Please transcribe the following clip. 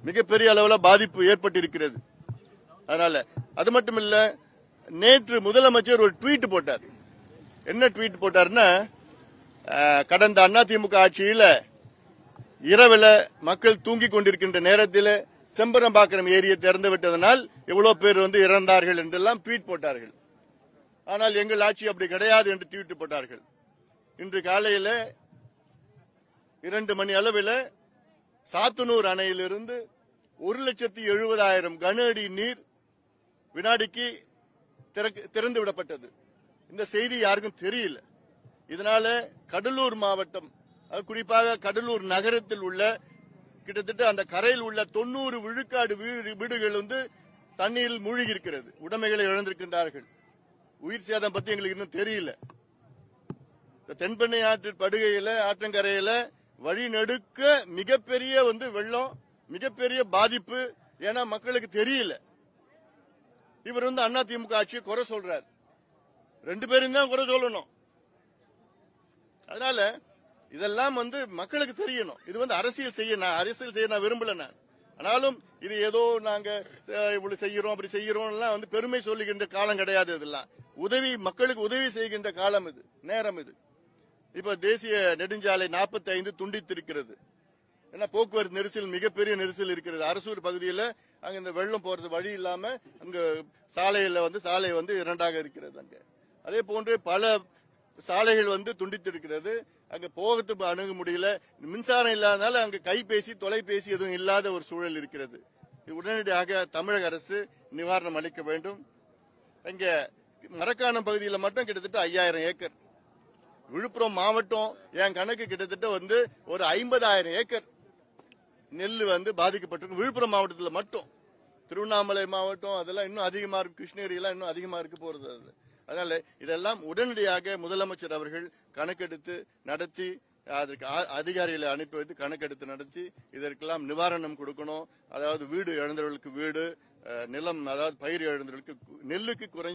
மிகப்பெரிய அளவில் பாதிப்பு ஏற்பட்டிருக்கிறது. அதனால அது மட்டும் இல்ல, நேற்று முதலமைச்சர் ஒரு ட்வீட் போட்டார். என்ன ட்வீட் போட்டார்னா, கடந்த அதிமுக ஆட்சியில் இரவில் மக்கள் தூங்கிக் கொண்டிருக்கின்ற நேரத்தில் செம்பரம்பாக்கம் ஏரியை திறந்து விட்டதனால் எவ்வளவு பேர் இறந்தார்கள் என்றெல்லாம் ட்வீட் போட்டார்கள். ஆனால் எங்கள் ஆட்சி அப்படி கிடையாது என்று ட்வீட் போட்டார்கள். இன்று காலையில் 2 மணி அளவில் சாத்தனூர் அணையிலிருந்து 1,70,000 கன அடி நீர் வினாடிக்கு திறந்து விடப்பட்டது. இந்த செய்தி யாருக்கும் தெரியல. இதனால கடலூர் மாவட்டம், குறிப்பாக கடலூர் நகரத்தில் உள்ள கிட்டத்தட்ட அந்த கரையில் உள்ள 90 விழுக்காடு வீடுகள் தண்ணீரில் மூழ்கி இருக்கிறது. உடைமைகளை இழந்திருக்கின்றார்கள். உயிர் சேதம் பத்தி எங்களுக்கு இன்னும் தெரியல. தென்பெண்ணை ஆற்று படுகையில, ஆற்றங்கரையில வழி நடுக்க மிகப்பெரிய வெள்ளம், மிகப்பெரிய பாதிப்பு. ஏன்னா மக்களுக்கு தெரியல. இவர் அதிமுக ஆட்சியை குறை சொல்றார். 2 பேரும் தான் குறை சொல்லணும். அதனால இதெல்லாம் மக்களுக்கு தெரியணும். இது அரசியல் செய்ய நான் விரும்பல. நான் ஆனாலும் இது ஏதோ நாங்க இவ்வளவு செய்யறோம், அப்படி செய்யறோம் பெருமை சொல்லுகின்ற காலம் கிடையாது. இதெல்லாம் மக்களுக்கு உதவி செய்கின்ற காலம் இது, நேரம் இது. இப்ப தேசிய நெடுஞ்சாலை 45 துண்டித்திருக்கிறது. ஏன்னா போக்குவரத்து நெரிசல், மிகப்பெரிய நெரிசல் இருக்கிறது. அரசூர் பகுதியில் அங்க இந்த வெள்ளம் போறது வழி இல்லாம அங்க சாலையில சாலை இரண்டாக இருக்கிறது. அங்க அதே போன்று பல சாலைகள் துண்டித்திருக்கிறது. அங்க போகிறதுக்கு அணுக முடியல. மின்சாரம் இல்லாதனால அங்க கைபேசி, தொலைபேசி எதுவும் இல்லாத ஒரு சூழல் இருக்கிறது. உடனடியாக தமிழக அரசு நிவாரணம் அளிக்க வேண்டும். இங்க மரக்காணம் பகுதியில் மட்டும் கிட்டத்தட்ட 5000 ஏக்கர். விழுப்புரம் மாவட்டம் என் கணக்கு கிட்டத்தட்ட ஒரு 50,000 ஏக்கர் நெல் பாதிக்கப்பட்டிருக்கு. விழுப்புரம் மாவட்டத்தில் மட்டும். திருவண்ணாமலை மாவட்டம் அதெல்லாம் இன்னும் அதிகமா இருக்கு. கிருஷ்ணகிரி எல்லாம் இன்னும் அதிகமா இருக்க போறது. அதனால இதெல்லாம் உடனடியாக முதலமைச்சர் அவர்கள் கணக்கெடுத்து நடத்தி, அதற்கு அதிகாரிகளை அனுப்பி வைத்து கணக்கெடுத்து நடத்தி இதற்கெல்லாம் நிவாரணம் கொடுக்கணும். அதாவது வீடு இழந்தவர்களுக்கு வீடு, நிலம், அதாவது பயிர் இழந்தவர்களுக்கு, நெல்லுக்கு குறைஞ்ச